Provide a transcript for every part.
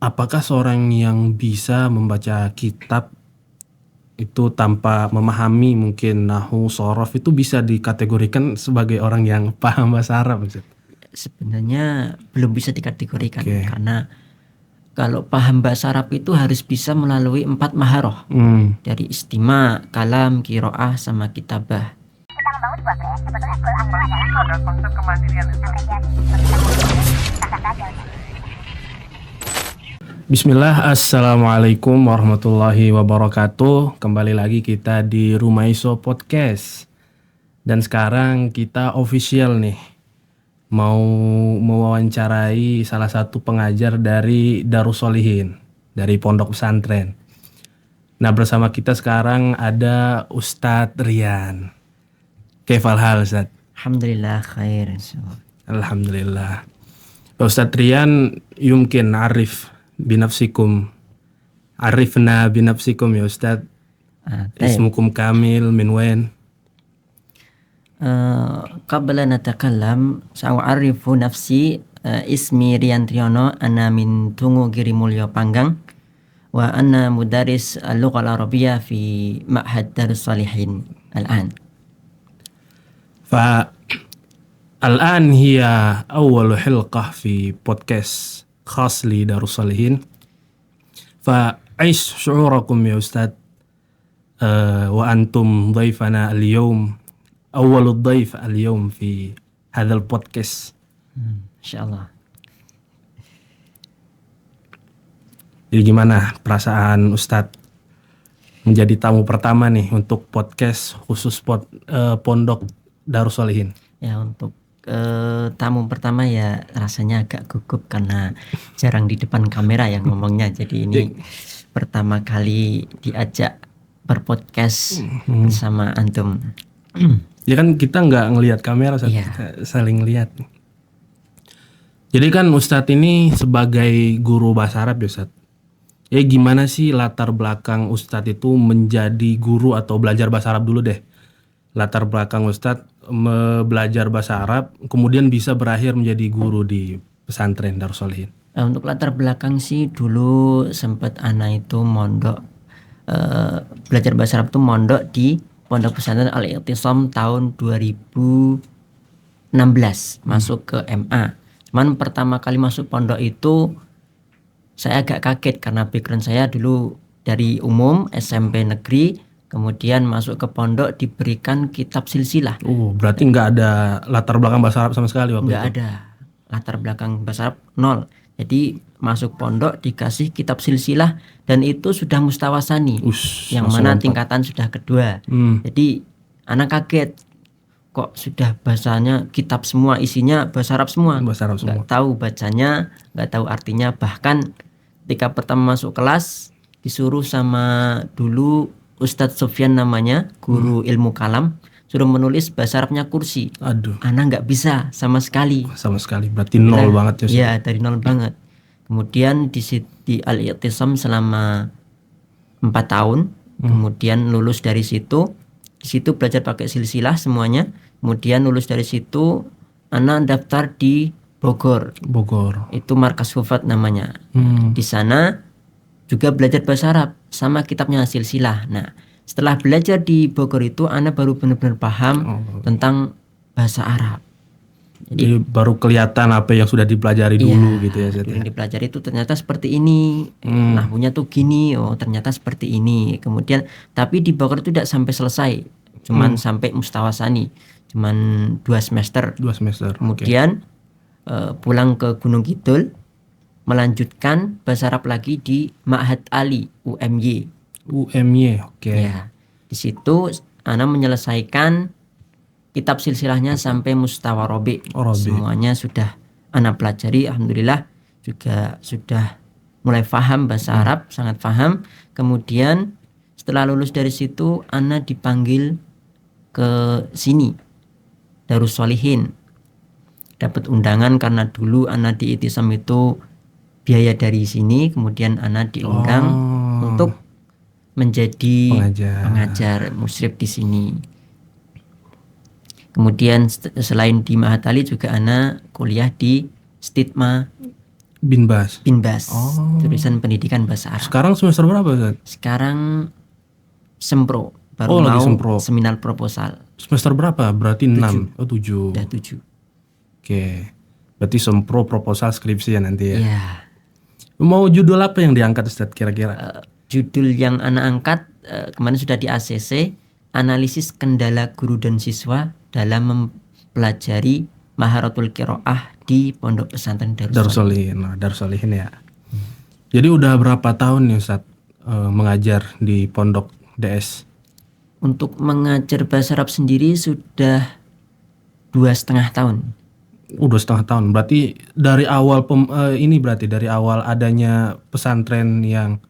apakah seorang yang bisa membaca kitab itu tanpa memahami mungkin nahwu sorof itu bisa dikategorikan sebagai orang yang paham bahasa Arab, Ustaz? Sebenarnya belum bisa dikategorikan Oke. karena kalau paham bahasa Arab itu harus bisa melalui 4 maharoh dari istima, kalam, kiroah, sama kitabah. Kita membangun sebuah brand sebetulnya goal awal adalah konsep kemandirian. Bismillah, assalamualaikum warahmatullahi wabarakatuh. Kembali lagi kita di Rumaiso Podcast. Dan sekarang kita official nih, mau mewawancarai salah satu pengajar dari Darus Sholihin, dari Pondok Pesantren. Nah, bersama kita sekarang ada Ustadz Rian. Kaifal hal, Ustadz? Alhamdulillah khair. Alhamdulillah. Ustadz Rian, yumkin arif binafsikum. Arifna binafsikum ya Ustadz. Ismukum kamil min wen? Qabla natakallam sa'arifu nafsi, ismi Rian Triyono, ana min Tungu Girimulyo Panggang, wa ana mudaris al-lugha al-arabiyah fi Ma'had Darus Sholihin al-an. الآن هي أول حلقة في بودكاست خاص لدار الصالحين. فأيش شعوركم يا أستاذ وأنتم ضيفنا اليوم، أول الضيف اليوم في هذا البودكاست؟ Insyaallah. Jadi gimana perasaan Ustadz menjadi tamu pertama nih untuk podcast khusus Pondok Darus Sholihin? Ya, untuk tamu pertama ya rasanya agak gugup karena jarang di depan kamera yang ngomongnya. Jadi ini pertama kali diajak berpodcast sama antum. Ya kan kita nggak ngelihat kamera, Iya. kita saling lihat. Jadi kan Ustadz ini sebagai guru bahasa Arab ya Ustadz. Ya gimana sih latar belakang Ustadz itu menjadi guru atau belajar bahasa Arab dulu deh. Latar belakang Ustadz belajar bahasa Arab kemudian bisa berakhir menjadi guru di pesantren Darus Sholihin. Untuk latar belakang sih dulu sempat ana itu mondok, belajar bahasa Arab tuh mondok di Pondok Pesantren Al-I'tisam tahun 2016 masuk ke MA. Cuman pertama kali masuk pondok itu saya agak kaget karena background saya dulu dari umum SMP negeri, kemudian masuk ke pondok diberikan kitab silsilah. Berarti nggak ada latar belakang bahasa Arab sama sekali waktu Nggak itu? ada latar belakang bahasa Arab, nol. Jadi masuk pondok dikasih kitab silsilah dan itu sudah mustawasani, yang langsung mana mantap. tingkatan sudah kedua. Jadi anak kaget kok sudah bahasanya kitab semua, isinya bahasa Arab semua. Bahasa Arab semua. Nggak tahu bacanya, nggak tahu artinya. Bahkan ketika pertama masuk kelas disuruh sama dulu Ustadz Sofyan namanya, guru ilmu kalam, suruh menulis bahasa Arabnya kursi. Aduh, Anak nggak bisa sama sekali. sama sekali. Berarti nol banget ya Ustadz. Iya, dari nol banget. Kemudian di Al-I'tisam selama 4 tahun, kemudian lulus dari situ. Di situ belajar pakai silsilah semuanya. Kemudian lulus dari situ, anak daftar di Bogor. Itu markas Hufat namanya. Di sana juga belajar bahasa Arab sama kitabnya silsilah. Nah, setelah belajar di Bogor itu anak baru benar-benar paham tentang bahasa Arab. Jadi baru kelihatan apa yang sudah dipelajari dulu gitu ya Ustadz. Yang dipelajari itu ternyata seperti ini, nahwunya tuh gini, oh ternyata seperti ini. Kemudian tapi di Bogor itu tidak sampai selesai, cuman sampai mustawasani, cuman 2 semester. 2 semester. Kemudian pulang ke Gunung Kidul, melanjutkan bahasa Arab lagi di Ma'had Ali UMY. oke. Ya, di situ ana menyelesaikan kitab silsilahnya sampai mustawa robi. Semuanya sudah ana pelajari, alhamdulillah juga sudah mulai paham bahasa Arab, sangat paham. Kemudian setelah lulus dari situ ana dipanggil ke sini Darus Sholihin. Dapat undangan karena dulu ana di I'tisam itu biaya dari sini, kemudian ana diundang untuk menjadi pengajar musyrif di sini. Kemudian selain di Ma'had Ali juga ana kuliah di Stitma Binbas. Binbas, Oh. jurusan pendidikan bahasa Arab. Sekarang semester berapa Ustaz? Sekarang sempro, baru Lagi mau sempro. seminar proposal, Semester berapa? Berarti 6. Oh 7. udah 7. Oke. Berarti sempro proposal skripsi ya nanti ya. Ya, Mau judul apa yang diangkat Ustaz kira-kira? judul yang anak angkat kemarin sudah di ACC, analisis kendala guru dan siswa dalam mempelajari Maharatul Qiraah di Pondok Pesantren Darussalim. Darussolihin. Nah, Darussolihin ya. Jadi udah berapa tahun nih Ustaz mengajar di Pondok DS? Untuk mengajar bahasa Arab sendiri sudah 2,5 tahun. Udah setengah tahun. Berarti dari awal ini berarti dari awal adanya pesantren yang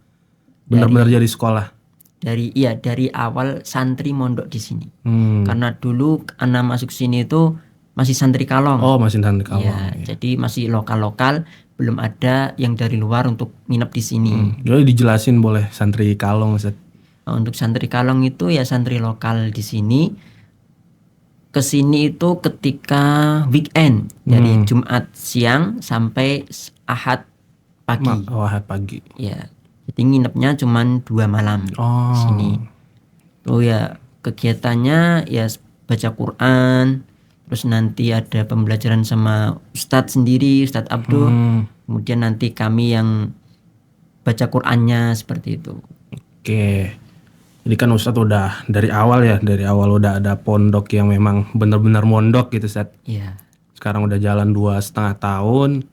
benar-benar jadi sekolah. Dari awal santri mondok di sini. Hmm. Karena dulu anak masuk sini itu masih santri kalong. Oh, masih nanti kalau. Ya, jadi masih lokal-lokal, belum ada yang dari luar untuk nginep di sini. Jadi dijelasin boleh santri kalong Ustaz. Nah, untuk santri kalong itu ya santri lokal di sini. Kesini itu ketika weekend, dari Jumat siang sampai Ahad pagi. Ahad pagi. Ya, jadi nginepnya cuman 2 malam Oh. di sini. Oh ya, kegiatannya ya baca Quran, terus nanti ada pembelajaran sama Ustadz sendiri, Ustadz Abdul. Kemudian nanti kami yang baca Qurannya seperti itu. Oke. Jadi kan Ustadz udah dari awal udah ada pondok yang memang benar-benar mondok gitu Ustadz. Iya. Sekarang udah jalan 2,5 tahun.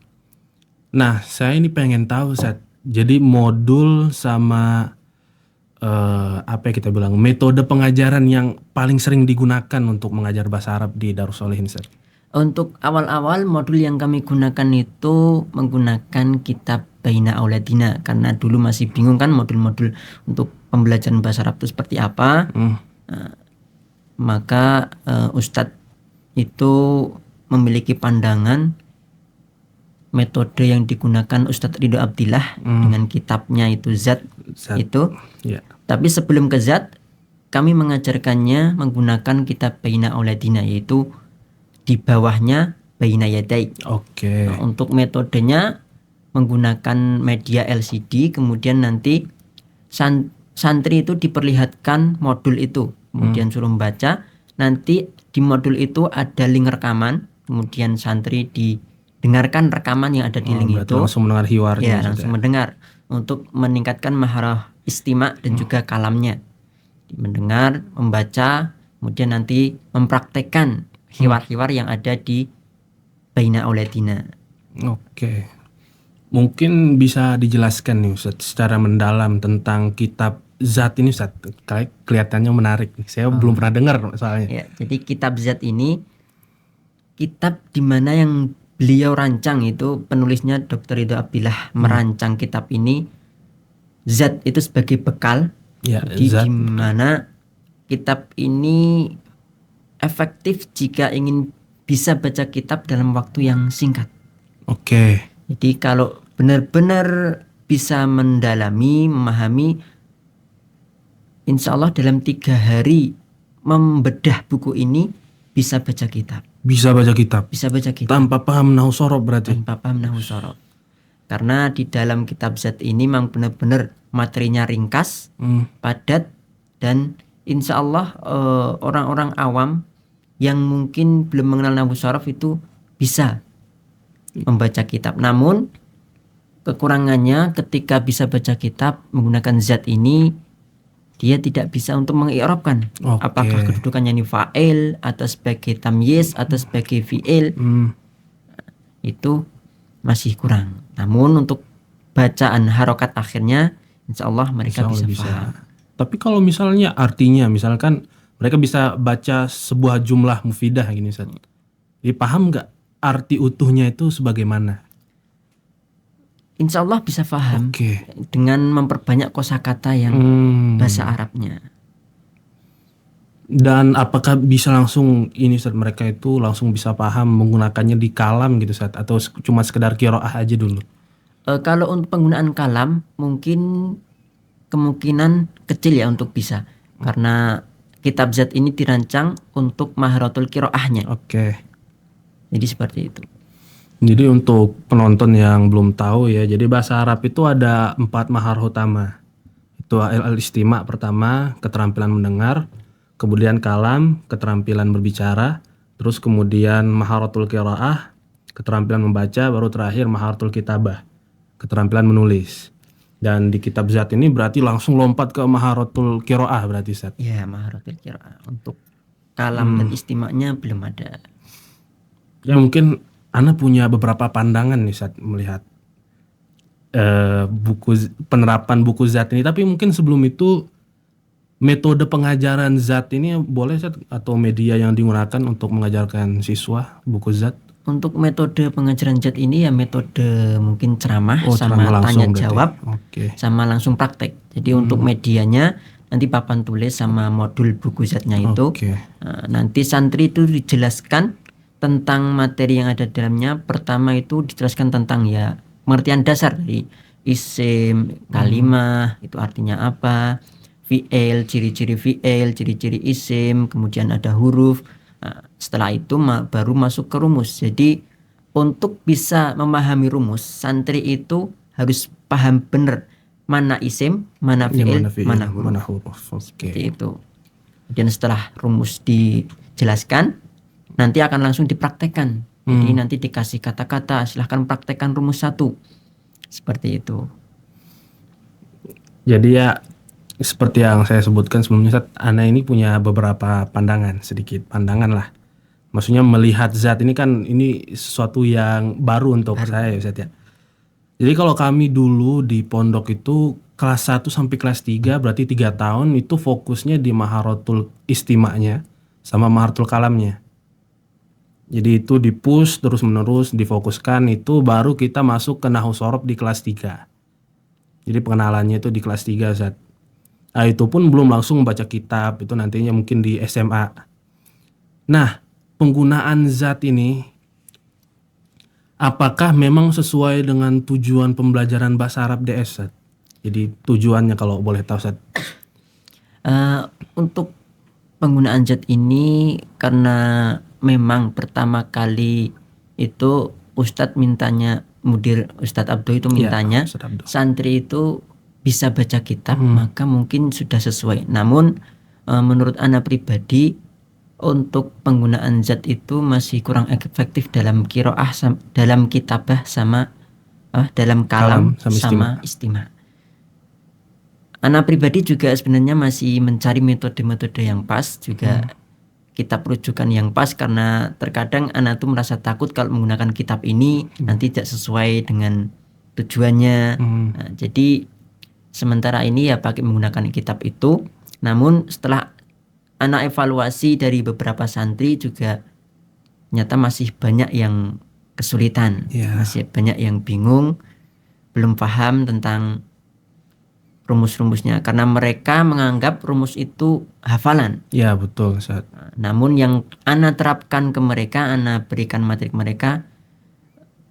Nah, saya ini pengen tahu Ustadz. Jadi modul sama apa ya kita bilang metode pengajaran yang paling sering digunakan untuk mengajar bahasa Arab di Darussolihin Ustadz. Untuk awal-awal modul yang kami gunakan itu menggunakan kitab Baina Auladina, karena dulu masih bingung kan modul-modul untuk pembelajaran bahasa Arab itu seperti apa. Maka Ustadz itu memiliki pandangan metode yang digunakan Ustadz Ridho Abdillah dengan kitabnya itu Zat. Itu. Ya. Tapi sebelum ke Zat, kami mengajarkannya menggunakan kitab Baina Auladina, yaitu di bawahnya Baina Yadai. Oke. Nah, untuk metodenya menggunakan media LCD, kemudian nanti santri itu diperlihatkan modul itu, kemudian suruh membaca. Nanti di modul itu ada link rekaman, kemudian santri didengarkan rekaman yang ada di link itu. Langsung mendengar hiwarnya. Ya, langsung mendengar untuk meningkatkan maharah istima dan juga kalamnya. Mendengar, membaca, kemudian nanti mempraktekkan hiwar-hiwar yang ada di Baina Auladina. Oke. Mungkin bisa dijelaskan nih Ustadz secara mendalam tentang kitab Zat ini Ustadz. Kelihatannya menarik. Saya belum pernah dengar soalnya. Ya, jadi kitab Zat ini kitab di mana yang beliau rancang itu, penulisnya Dr. Ridho Abdillah merancang kitab ini. Zat itu sebagai bekal. Ya, Jadi di mana kitab ini efektif jika ingin bisa baca kitab dalam waktu yang singkat. Oke. Jadi kalau benar-benar bisa mendalami, memahami, insya Allah dalam 3 hari membedah buku ini bisa baca kitab. Bisa baca kitab. Bisa baca kitab Tanpa paham nahwu sorob berarti. tanpa paham nahwu sorob. Karena di dalam kitab Zat ini memang benar-benar materinya ringkas, padat, dan insya Allah orang-orang awam yang mungkin belum mengenal nahwu sorob itu bisa membaca kitab. Namun kekurangannya ketika bisa baca kitab menggunakan Zat ini, dia tidak bisa untuk mengi'rabkan apakah kedudukannya ini fa'il atau sebagai tamyiz atau sebagai fi'il. Itu masih kurang. Namun untuk bacaan harokat akhirnya insya Allah mereka bisa paham. Tapi kalau misalnya artinya, misalkan mereka bisa baca sebuah jumlah mufidah gini Ustaz. Jadi paham nggak arti utuhnya itu sebagaimana? Insya Allah bisa paham Oke. dengan memperbanyak kosakata yang bahasa Arabnya. Dan apakah bisa langsung ini Ustaz, mereka itu langsung bisa paham menggunakannya di kalam gitu Ustaz, atau cuma sekedar qiraah aja dulu? Kalau untuk penggunaan kalam mungkin kemungkinan kecil ya untuk bisa, karena kitab Zat ini dirancang untuk maharatul qiraahnya. Oke. Jadi seperti itu. Jadi untuk penonton yang belum tahu ya, jadi bahasa Arab itu ada 4 mahar utama. Itu al-istima' pertama, keterampilan mendengar, kemudian kalam, keterampilan berbicara, terus kemudian maharatul qiraah, keterampilan membaca, baru terakhir maharatul kitabah, keterampilan menulis. Dan di kitab Zat ini berarti langsung lompat ke maharatul qiraah berarti Zat. Ya, maharatul qiraah. Untuk kalam dan istimanya belum ada. Ya mungkin Ana punya beberapa pandangan nih saat melihat penerapan buku Zat ini. Tapi mungkin sebelum itu metode pengajaran Zat ini boleh Zat, atau media yang digunakan untuk mengajarkan siswa buku Zat? Untuk metode pengajaran Zat ini ya metode mungkin ceramah sama ceramah langsung tanya berarti. jawab Oke. sama langsung praktek. Jadi untuk medianya nanti papan tulis sama modul buku Zatnya itu. Oke. Nanti santri itu dijelaskan tentang materi yang ada dalamnya. Pertama itu dijelaskan tentang ya pengertian dasar dari isim, kalimah, itu artinya apa, fi'il, ciri-ciri fi'il, ciri-ciri isim, kemudian ada huruf. Setelah itu baru masuk ke rumus. Jadi untuk bisa memahami rumus, santri itu harus paham benar mana isim, mana fi'il, mana huruf. Oke. Seperti itu. Kemudian setelah rumus dijelaskan, nanti akan langsung dipraktekkan. Jadi nanti dikasih kata-kata, silahkan praktekkan rumus 1. Seperti itu. Jadi ya seperti yang saya sebutkan sebelumnya, Ana ini punya beberapa pandangan, sedikit pandangan lah. Maksudnya melihat Zat ini kan ini sesuatu yang baru untuk saya Ustaz ya. Jadi kalau kami dulu di pondok itu kelas 1 sampai kelas 3 berarti 3 tahun itu fokusnya di maharatul istima'nya sama maharatul kalamnya. Jadi itu di-push terus menerus, difokuskan, itu baru kita masuk ke Nahwu Shorof di kelas 3. Jadi pengenalannya itu di kelas 3 Ustaz. Nah, itu pun belum langsung baca kitab, itu nantinya mungkin di SMA. Nah, penggunaan Zat ini apakah memang sesuai dengan tujuan pembelajaran bahasa Arab DS Ustaz? Jadi tujuannya kalau boleh tahu Ustaz. Untuk penggunaan Zat ini karena memang pertama kali itu Ustadz mintanya, mudir Ustadz Abdo itu mintanya santri itu bisa baca kitab, maka mungkin sudah sesuai. Namun menurut Ana pribadi untuk penggunaan Zat itu masih kurang efektif dalam qiraah, dalam kitabah sama dalam kalam sama istima. Ana pribadi juga sebenarnya masih mencari metode-metode yang pas juga. Kitab rujukan yang pas, karena terkadang Ana tuh merasa takut kalau menggunakan kitab ini nanti tidak sesuai dengan tujuannya. Nah, jadi sementara ini ya pakai menggunakan kitab itu. Namun setelah Ana evaluasi dari beberapa santri juga nyata masih banyak yang kesulitan, masih banyak yang bingung, belum paham tentang rumus-rumusnya karena mereka menganggap rumus itu hafalan. Ya betul Ustaz. Namun yang Ana terapkan ke mereka, Ana berikan materi ke mereka,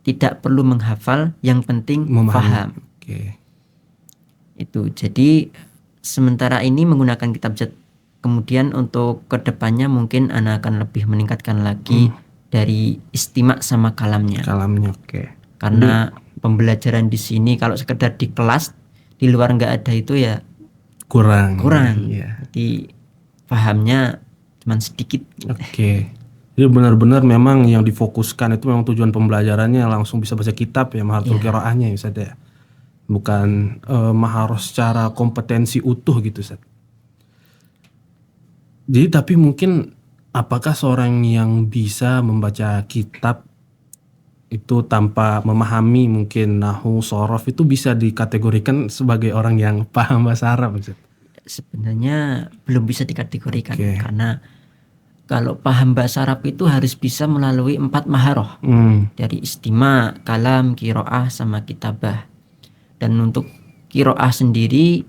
tidak perlu menghafal, yang penting paham. Itu. Jadi sementara ini menggunakan kitab Zat. Kemudian untuk kedepannya mungkin Ana akan lebih meningkatkan lagi dari istima' sama kalamnya. Karena pembelajaran di sini kalau sekedar di kelas, di luar nggak ada itu ya kurang. Jadi pahamnya cuma sedikit. Jadi benar-benar memang yang difokuskan itu memang tujuan pembelajarannya langsung bisa baca kitab ya, maharatul qiraahnya Ustaz ya. Bukan maharos secara kompetensi utuh gitu Ustaz. Jadi tapi mungkin apakah seorang yang bisa membaca kitab itu tanpa memahami mungkin Nahwu Shorof itu bisa dikategorikan sebagai orang yang paham bahasa Arab Ustaz? Sebenarnya belum bisa dikategorikan karena kalau paham bahasa Arab itu harus bisa melalui 4 maharoh dari istima, kalam, qiraah sama kitabah. Dan untuk qiraah sendiri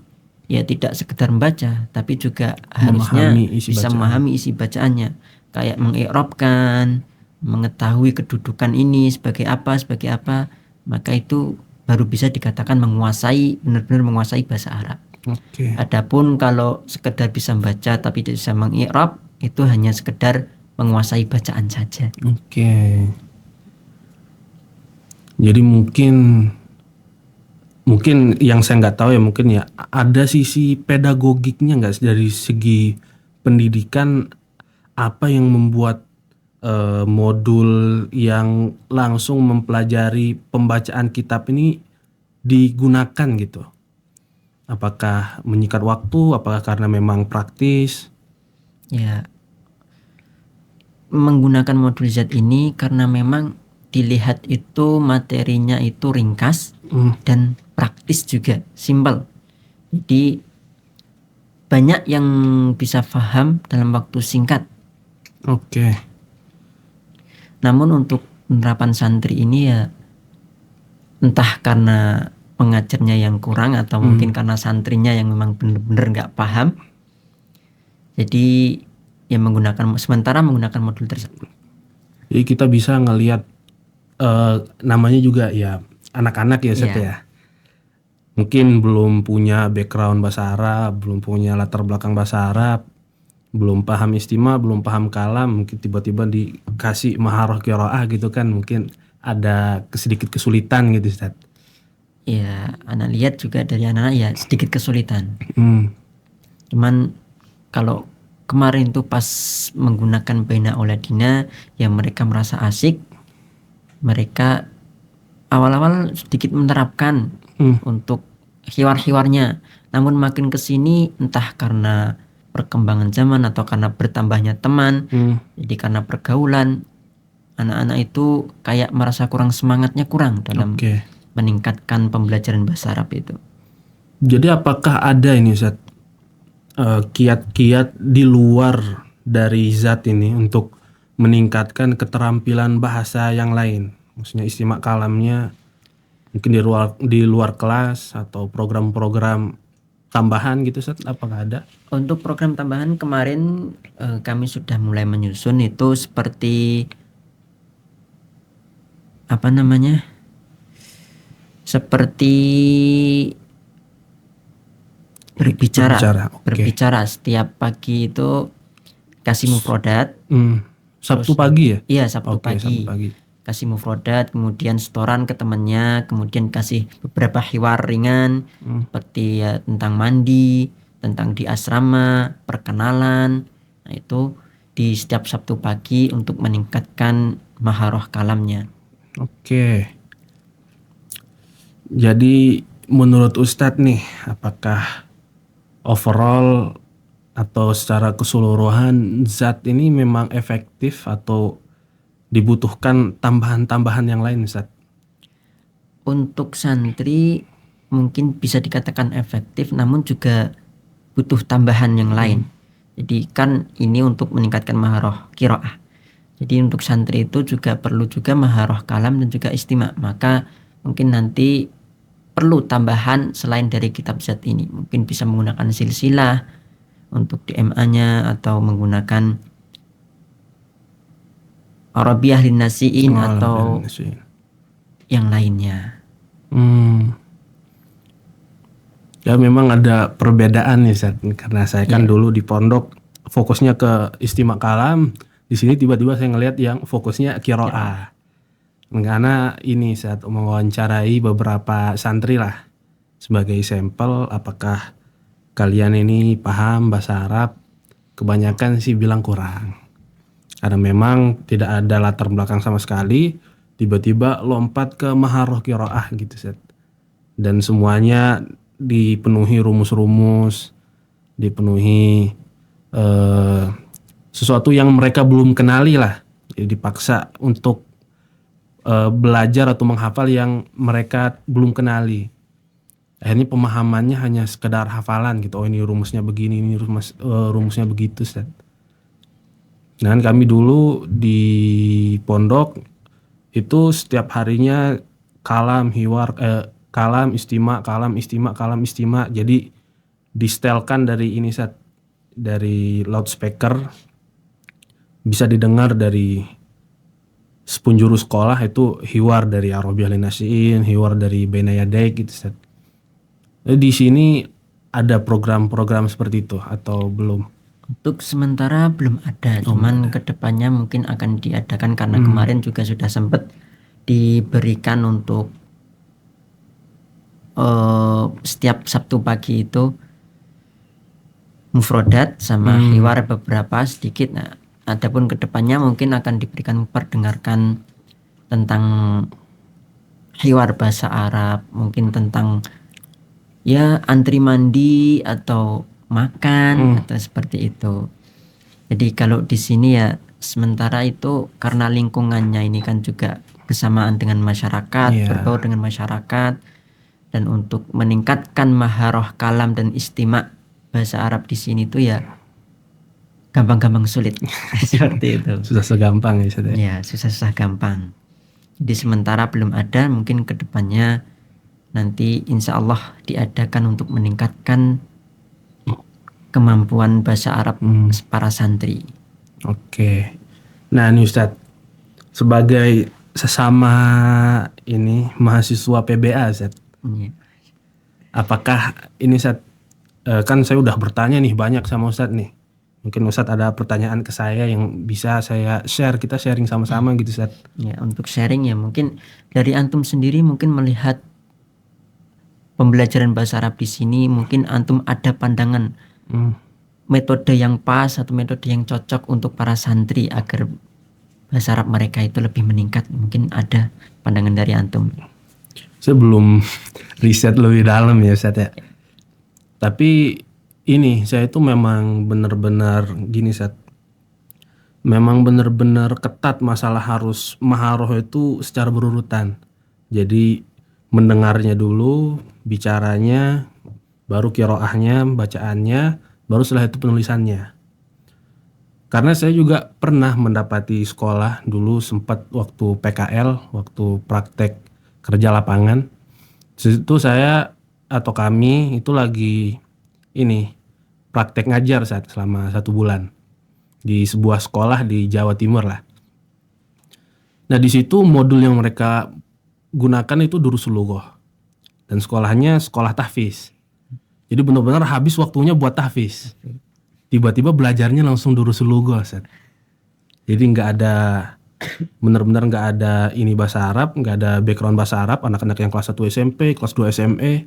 ya tidak sekedar membaca, tapi juga harusnya bisa memahami isi bacaannya, kayak mengi'rabkan, mengetahui kedudukan ini sebagai apa, maka itu baru bisa dikatakan menguasai, benar-benar menguasai bahasa Arab. Adapun kalau sekedar bisa membaca tapi tidak bisa mengi'rab, itu hanya sekedar menguasai bacaan saja. Jadi mungkin yang saya nggak tahu ya, mungkin ya ada sisi pedagogiknya nggak dari segi pendidikan, apa yang membuat modul yang langsung mempelajari pembacaan kitab ini digunakan gitu? Apakah menyikat waktu, apakah karena memang praktis? Ya, menggunakan modul Z ini karena memang dilihat itu materinya itu ringkas dan praktis juga, simpel. Jadi banyak yang bisa paham dalam waktu singkat. Oke. Namun untuk penerapan santri ini ya entah karena pengajarnya yang kurang atau mungkin karena santrinya yang memang benar-benar nggak paham. Jadi ya sementara menggunakan modul tersebut. Jadi kita bisa ngelihat namanya juga ya anak-anak ya Ustaz ya. Mungkin belum punya background bahasa Arab, belum punya latar belakang bahasa Arab, belum paham istima, belum paham kalam, mungkin tiba-tiba dikasih maharoh qiraah gitu kan, mungkin ada sedikit kesulitan gitu Ustaz. Ya, anak lihat juga dari anak-anak ya sedikit kesulitan. Cuman kalau kemarin tuh pas menggunakan Baina Auladina ya mereka merasa asik. Mereka awal-awal sedikit menerapkan untuk hiwar-hiwarnya. Namun makin kesini entah karena perkembangan zaman atau karena bertambahnya teman, jadi karena pergaulan, anak-anak itu kayak merasa semangatnya kurang dalam meningkatkan pembelajaran bahasa Arab itu. Jadi apakah ada ini Zat kiat-kiat di luar dari zat ini untuk meningkatkan keterampilan bahasa yang lain? Maksudnya istimak kalamnya mungkin di luar kelas atau program-program tambahan gitu Ustaz, apakah ada? Untuk program tambahan kemarin kami sudah mulai menyusun itu seperti seperti berbicara setiap pagi itu kasih mufrodat. Sabtu pagi ya? Iya, Sabtu pagi. Kasih mufrodat, kemudian setoran ke temannya, kemudian kasih beberapa hiwar ringan seperti ya tentang mandi, tentang di asrama, perkenalan. Nah, itu di setiap Sabtu pagi untuk meningkatkan maharoh kalamnya. Oke. Jadi menurut Ustadz nih, apakah overall atau secara keseluruhan zat ini memang efektif atau dibutuhkan tambahan-tambahan yang lain Ustaz? Untuk santri mungkin bisa dikatakan efektif, namun juga butuh tambahan yang lain. Jadi kan ini untuk meningkatkan maharoh qiraah. Jadi untuk santri itu juga perlu juga maharoh kalam dan juga istima'. Maka mungkin nanti perlu tambahan selain dari kitab zat ini. Mungkin bisa menggunakan silsilah untuk DMA-nya atau menggunakan Arabiyah Linnasiin atau yang lainnya. Ya memang ada perbedaan nih Ustaz, karena saya kan dulu di pondok fokusnya ke istimak kalam, di sini tiba-tiba saya ngelihat yang fokusnya qiraah. Karena ini saat mewawancarai beberapa santri lah sebagai sampel apakah kalian ini paham bahasa Arab, kebanyakan sih bilang kurang. Karena memang tidak ada latar belakang sama sekali, tiba-tiba lompat ke maharoh qiraah gitu Ustaz. Dan semuanya dipenuhi rumus-rumus, dipenuhi sesuatu yang mereka belum kenali lah. Jadi dipaksa untuk belajar atau menghafal yang mereka belum kenali. Akhirnya pemahamannya hanya sekedar hafalan gitu. Oh ini rumusnya begini, ini rumusnya begitu Ustaz. Dan kami dulu di pondok itu setiap harinya kalam hiwar, kalam istima, kalam istima, kalam istima. Jadi distelkan dari ini Ustaz, dari loudspeaker, bisa didengar dari sepenjuru sekolah itu hiwar dari Arabiyah Linnasiin, hiwar dari Baina Yadaik gitu Ustaz. Di sini ada program-program seperti itu atau belum? Untuk sementara belum ada, cuman kedepannya mungkin akan diadakan karena kemarin juga sudah sempat diberikan untuk setiap Sabtu pagi itu mufrodat sama hiwar beberapa sedikit. Nah, adapun kedepannya mungkin akan diberikan memperdengarkan tentang hiwar bahasa Arab, mungkin tentang ya antri mandi atau makan atau seperti itu. Jadi kalau di sini ya sementara itu karena lingkungannya ini kan juga kesamaan dengan masyarakat, berbaur dengan masyarakat, dan untuk meningkatkan maharoh kalam dan istima' bahasa Arab di sini tuh ya gampang-gampang sulit. Seperti itu. Susah gampang ya Ustaz. Ya, susah-susah gampang. Jadi sementara belum ada, mungkin kedepannya nanti insya Allah diadakan untuk meningkatkan kemampuan bahasa Arab para santri. Oke. Nah ini Ustadz, sebagai sesama ini mahasiswa PBA Ustadz, apakah ini Ustadz, kan saya udah bertanya nih banyak sama Ustadz nih, mungkin Ustadz ada pertanyaan ke saya yang bisa saya share, kita sharing sama-sama gitu Ustadz. Ya, untuk sharing ya mungkin dari antum sendiri mungkin melihat pembelajaran bahasa Arab di sini, mungkin antum ada pandangan metode yang pas atau metode yang cocok untuk para santri agar bahasa Arab mereka itu lebih meningkat. Mungkin ada pandangan dari antum. Saya belum riset lebih dalam ya Ustaz ya. Tapi ini saya itu memang benar-benar gini Ustaz. Memang benar-benar ketat masalah harus maharoh itu secara berurutan. Jadi mendengarnya dulu, bicaranya, baru qiraahnya, bacaannya, baru setelah itu penulisannya. Karena saya juga pernah mendapati sekolah dulu sempat waktu PKL, waktu praktek kerja lapangan. Situ saya atau kami itu lagi ini praktek ngajar saat selama 1 bulan di sebuah sekolah di Jawa Timur lah. Nah di situ modul yang mereka gunakan itu Durusul Lughah dan sekolahnya sekolah tahfiz. Jadi benar-benar habis waktunya buat tahfiz. Tiba-tiba belajarnya langsung Durusul Lughah. Jadi benar-benar nggak ada ini bahasa Arab, nggak ada background bahasa Arab. Anak-anak yang kelas 1 SMP, kelas 2 SMA,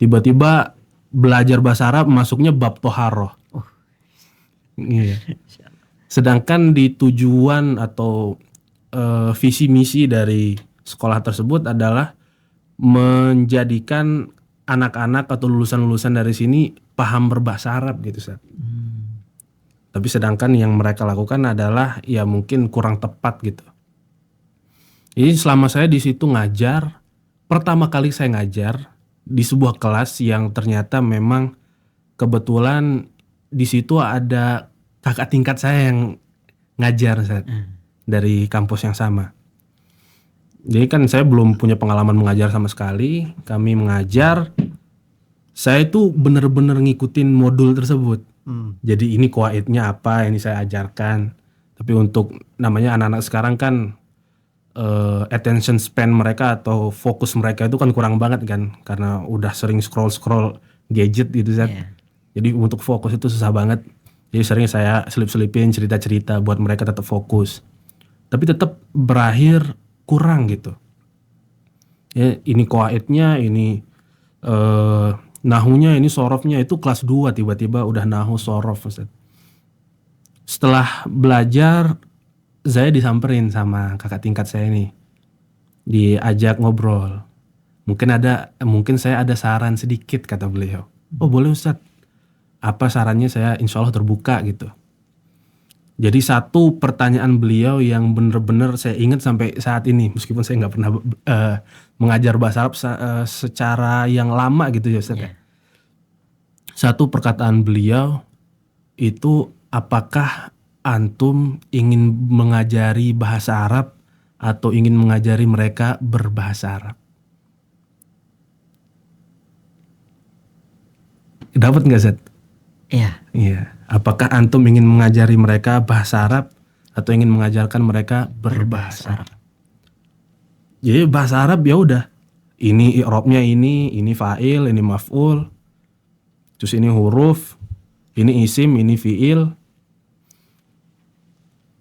tiba-tiba belajar bahasa Arab masuknya bab Toharoh. Iya. Sedangkan di tujuan atau visi misi dari sekolah tersebut adalah menjadikan anak-anak atau lulusan-lulusan dari sini paham berbahasa Arab gitu Ustaz. Tapi sedangkan yang mereka lakukan adalah ya mungkin kurang tepat gitu. Jadi selama saya di situ ngajar, pertama kali saya ngajar di sebuah kelas yang ternyata memang kebetulan di situ ada kakak tingkat saya yang ngajar Ustaz, dari kampus yang sama. Jadi kan saya belum punya pengalaman mengajar sama sekali. Kami mengajar, saya itu benar-benar ngikutin modul tersebut. Jadi ini qawaidnya apa, ini saya ajarkan. Tapi untuk namanya anak-anak sekarang kan attention span mereka atau fokus mereka itu kan kurang banget kan, karena udah sering scroll gadget gitu Zat. Jadi untuk fokus itu susah banget. Jadi sering saya selip-selipin cerita-cerita buat mereka tetap fokus. Tapi tetap berakhir kurang gitu. Ya, ini qawaidnya, ini nahunya, ini sorofnya, itu kelas 2 tiba-tiba udah nahu sorof Ustaz. Setelah belajar saya disamperin sama kakak tingkat saya nih, diajak ngobrol. Mungkin saya ada saran sedikit kata beliau. Oh boleh Ustaz, apa sarannya, saya insya Allah terbuka gitu. Jadi satu pertanyaan beliau yang benar-benar saya ingat sampai saat ini, meskipun saya nggak pernah mengajar bahasa Arab secara yang lama gitu ya Ustaz. Satu perkataan beliau itu, apakah antum ingin mengajari bahasa Arab atau ingin mengajari mereka berbahasa Arab? Dapat nggak Zat? Iya. Apakah antum ingin mengajari mereka bahasa Arab atau ingin mengajarkan mereka berbahasa Arab? Jadi bahasa Arab ya udah, ini i'rabnya ini fa'il, ini maf'ul, terus ini huruf, ini isim, ini fi'il.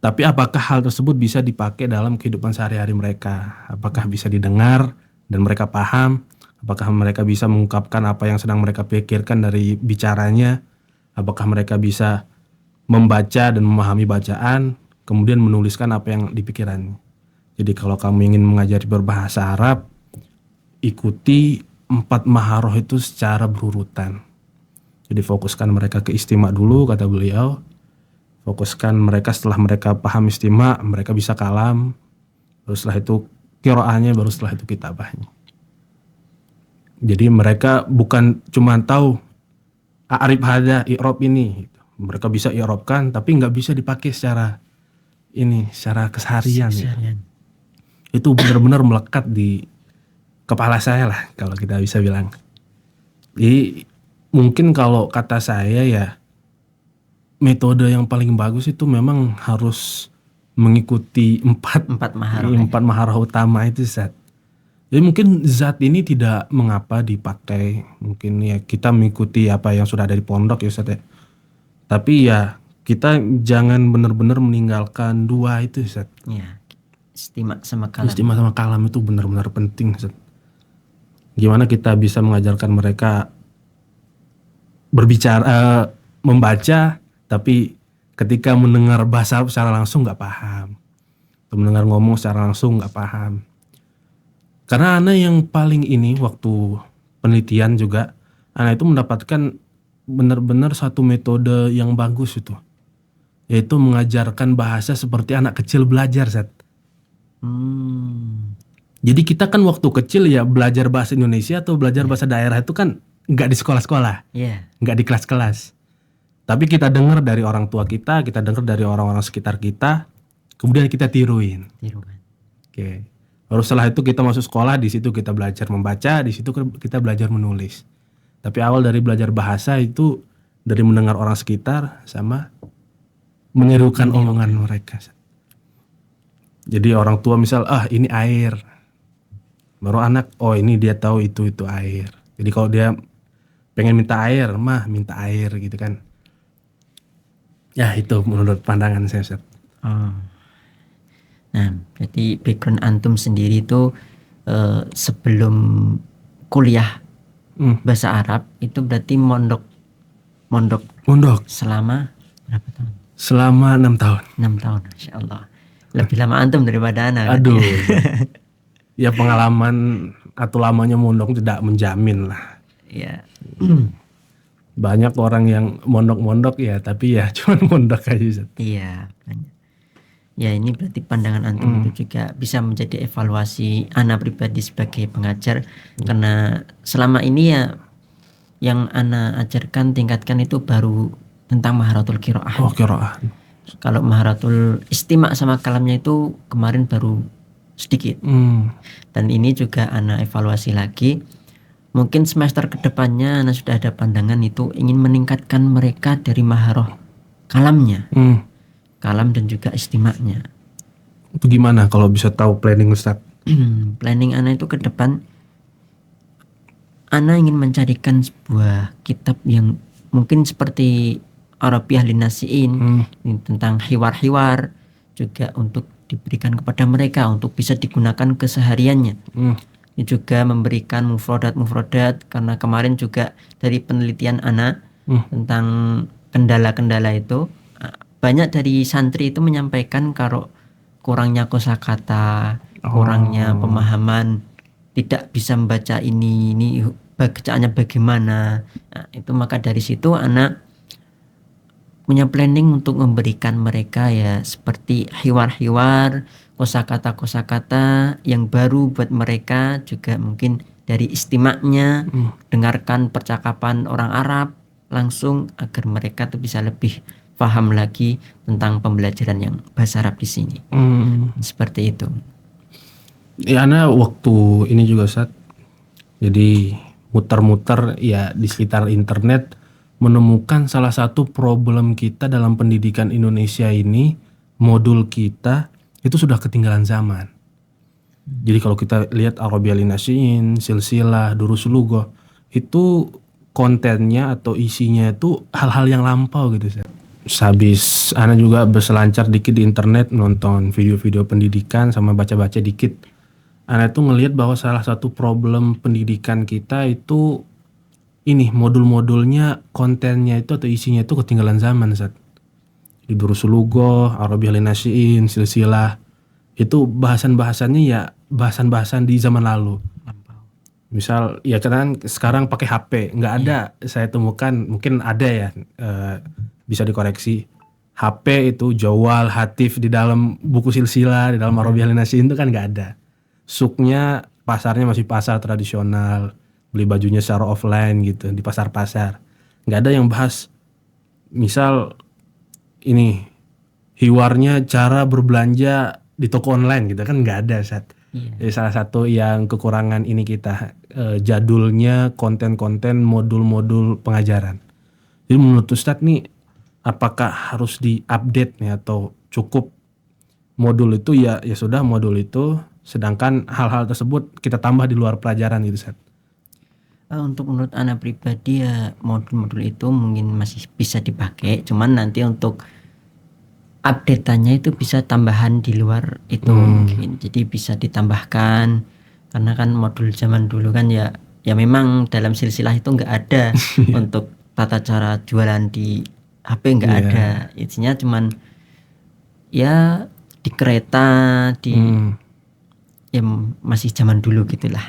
Tapi apakah hal tersebut bisa dipakai dalam kehidupan sehari-hari mereka? Apakah bisa didengar dan mereka paham? Apakah mereka bisa mengungkapkan apa yang sedang mereka pikirkan dari bicaranya? Apakah mereka bisa membaca dan memahami bacaan, kemudian menuliskan apa yang dipikirannya? Jadi kalau kamu ingin mengajari berbahasa Arab, ikuti 4 maharoh itu secara berurutan. Jadi fokuskan mereka ke istima dulu, kata beliau. Fokuskan mereka, setelah mereka paham istima, mereka bisa kalam. Baru setelah itu qiraahnya, baru setelah itu kitabahnya. Jadi mereka bukan cuma tahu a'rib hada, i'rab ini. Mereka bisa i'rabkan, tapi nggak bisa dipakai secara keseharian. Itu benar-benar melekat di kepala saya lah, kalau kita bisa bilang. Jadi mungkin kalau kata saya ya, metode yang paling bagus itu memang harus mengikuti 4 maharoh utama itu, Zat. Jadi mungkin zat ini tidak mengapa dipakai, mungkin ya kita mengikuti apa yang sudah ada di pondok ya, Zat ya. Tapi ya kita jangan benar-benar meninggalkan 2 itu, Zat. Ya, istima sama kalam. Istima sama kalam itu benar-benar penting, Zat. Gimana kita bisa mengajarkan mereka berbicara, membaca, tapi ketika mendengar bahasa Arab secara langsung nggak paham, atau mendengar ngomong secara langsung nggak paham. Karena Ana yang paling ini waktu penelitian juga, Ana itu mendapatkan benar-benar satu metode yang bagus itu, yaitu mengajarkan bahasa seperti anak kecil belajar, Zat. Jadi kita kan waktu kecil ya belajar bahasa Indonesia atau belajar bahasa daerah itu kan nggak di sekolah-sekolah, nggak di kelas-kelas. Tapi kita dengar dari orang tua kita dengar dari orang-orang sekitar kita, kemudian kita tiruin. Oke. Baru setelah itu kita masuk sekolah, di situ kita belajar membaca, di situ kita belajar menulis. Tapi awal dari belajar bahasa itu dari mendengar orang sekitar sama menirukan omongan mereka. Jadi orang tua misal, ini air. Baru anak, ini dia tahu itu air. Jadi kalau dia pengen minta air, mah minta air gitu kan. Ya itu menurut pandangan saya, Ustaz. Nah, jadi background antum sendiri itu sebelum kuliah bahasa Arab itu berarti mondok selama berapa tahun? Selama 6 tahun. 6 tahun, Masya Allah. Lebih lama antum daripada anak. Aduh. Ya pengalaman atau lamanya mondok tidak menjamin lah. Ya. Banyak orang yang mondok-mondok ya, tapi ya cuma mondok aja, Ustaz. Iya, banyak. Ya ini berarti pandangan antum itu juga bisa menjadi evaluasi ana pribadi sebagai pengajar, karena selama ini ya yang ana ajarkan tingkatkan itu baru tentang maharatul qiraah. Qiraah. Kalau maharatul istima sama kalamnya itu kemarin baru sedikit. Dan ini juga ana evaluasi lagi. Mungkin semester kedepannya ana sudah ada pandangan itu ingin meningkatkan mereka dari maharoh kalamnya. Kalam dan juga istimanya. Itu gimana kalau bisa tahu planning Ustaz? Planning ana itu ke depan, ana ingin mencarikan sebuah kitab yang mungkin seperti Arabiah Linnasiin, tentang hiwar-hiwar, juga untuk diberikan kepada mereka untuk bisa digunakan kesehariannya. Ini juga memberikan mufrodat, karena kemarin juga dari penelitian ana tentang kendala-kendala itu, banyak dari santri itu menyampaikan kalau kurangnya kosakata, kurangnya pemahaman, tidak bisa membaca ini bacaannya bagaimana. Nah, itu maka dari situ anak punya planning untuk memberikan mereka ya seperti hiwar-hiwar, kosakata yang baru buat mereka, juga mungkin dari istimanya, dengarkan percakapan orang Arab langsung agar mereka tuh bisa lebih paham lagi tentang pembelajaran yang bahasa Arab di sini. Seperti itu. Ya, Ana waktu ini juga Ustaz, jadi muter-muter ya di sekitar internet, menemukan salah satu problem kita dalam pendidikan Indonesia ini, modul kita itu sudah ketinggalan zaman. Jadi kalau kita lihat Arabiah Linnasiin, Silsilah, Durusul Lughah, itu kontennya atau isinya itu hal-hal yang lampau gitu Ustaz. sehabis Ana juga berselancar dikit di internet, nonton video-video pendidikan sama baca-baca dikit. Ana tuh ngelihat bahwa salah satu problem pendidikan kita itu ini modul-modulnya, kontennya itu atau isinya itu ketinggalan zaman, Ustaz. Di Durusul Lughoh, Arabiyyah Lin-Nasiin, Silsilah, itu bahasan-bahasannya ya bahasan-bahasan di zaman lalu. Misal ya kan sekarang pakai HP, nggak ada saya temukan, mungkin ada ya, bisa dikoreksi. HP itu Jawal, Hatif di dalam buku Silsilah, di dalam Arabiyyah Lin-Nasiin itu kan nggak ada. Suknya pasarnya masih pasar tradisional, beli bajunya secara offline gitu di pasar-pasar. Nggak ada yang bahas misal ini hiwarnya cara berbelanja di toko online gitu kan, nggak ada, Ustaz. Jadi salah satu yang kekurangan ini kita jadulnya konten-konten modul-modul pengajaran. Jadi menurut Ustaz nih, apakah harus diupdate nih atau cukup modul itu ya sudah modul itu, sedangkan hal-hal tersebut kita tambah di luar pelajaran gitu, Ustaz? Untuk menurut Ana pribadi ya modul-modul itu mungkin masih bisa dipakai, cuman nanti untuk update-nya itu bisa tambahan di luar itu mungkin. Jadi bisa ditambahkan, karena kan modul zaman dulu kan ya memang dalam silsilah itu nggak ada untuk tata cara jualan di HP, nggak ada. Isinya cuman ya di kereta, di ya masih zaman dulu gitulah.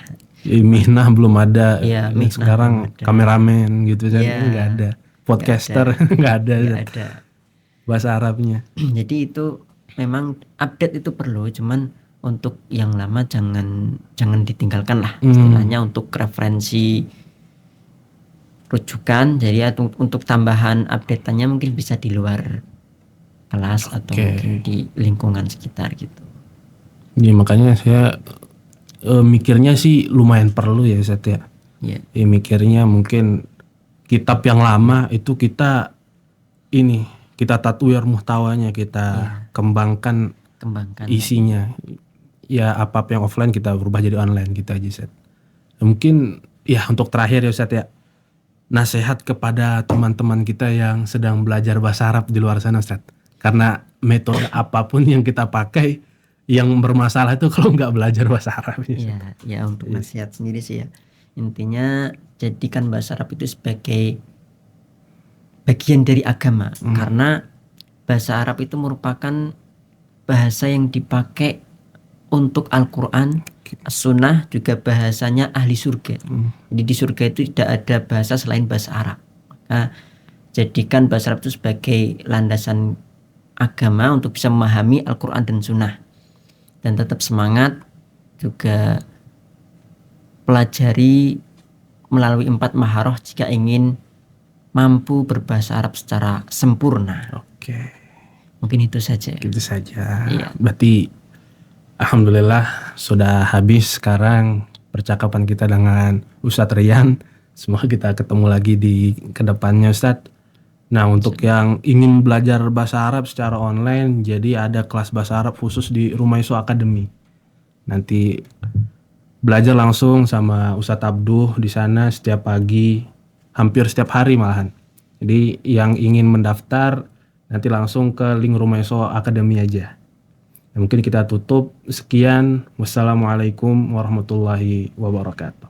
Mihnah belum ada, ya, sekarang ada. Kameramen gitu kan nggak ada, podcaster nggak ada, bahasa Arabnya. Jadi itu memang update itu perlu, cuman untuk yang lama jangan ditinggalkan lah, istilahnya untuk referensi rujukan. Jadi untuk tambahan update-nya mungkin bisa di luar kelas atau mungkin di lingkungan sekitar gitu. Ya makanya saya mikirnya sih lumayan perlu ya, Ustaz ya. Mikirnya mungkin kitab yang lama itu kita tatwir muhtawanya, kita kembangkan isinya. Ya apa yang offline kita berubah jadi online gitu aja, Ustaz. Mungkin ya untuk terakhir ya, Ustaz ya, nasihat kepada teman-teman kita yang sedang belajar bahasa Arab di luar sana, Ustaz. Karena metode apapun yang kita pakai, yang bermasalah itu kalau nggak belajar bahasa Arab. Ya untuk nasihat sendiri sih ya, intinya jadikan bahasa Arab itu sebagai bagian dari agama, karena bahasa Arab itu merupakan bahasa yang dipakai untuk Al-Quran, As-Sunnah, juga bahasanya ahli surga. Jadi di surga itu tidak ada bahasa selain bahasa Arab. Maka jadikan bahasa Arab itu sebagai landasan agama untuk bisa memahami Al-Quran dan Sunnah. Dan tetap semangat juga pelajari melalui 4 maharoh jika ingin mampu berbahasa Arab secara sempurna. Mungkin itu saja. Itu saja. Berarti alhamdulillah sudah habis sekarang percakapan kita dengan Ustadz Rian. Semoga kita ketemu lagi di kedepannya, Ustadz. Nah, untuk yang ingin belajar bahasa Arab secara online, jadi ada kelas bahasa Arab khusus di Rumaiso Academy. Nanti belajar langsung sama Ustadz Abduh di sana setiap pagi, hampir setiap hari malahan. Jadi yang ingin mendaftar nanti langsung ke link Rumaiso Academy aja. Nah, mungkin kita tutup. Sekian. Wassalamualaikum warahmatullahi wabarakatuh.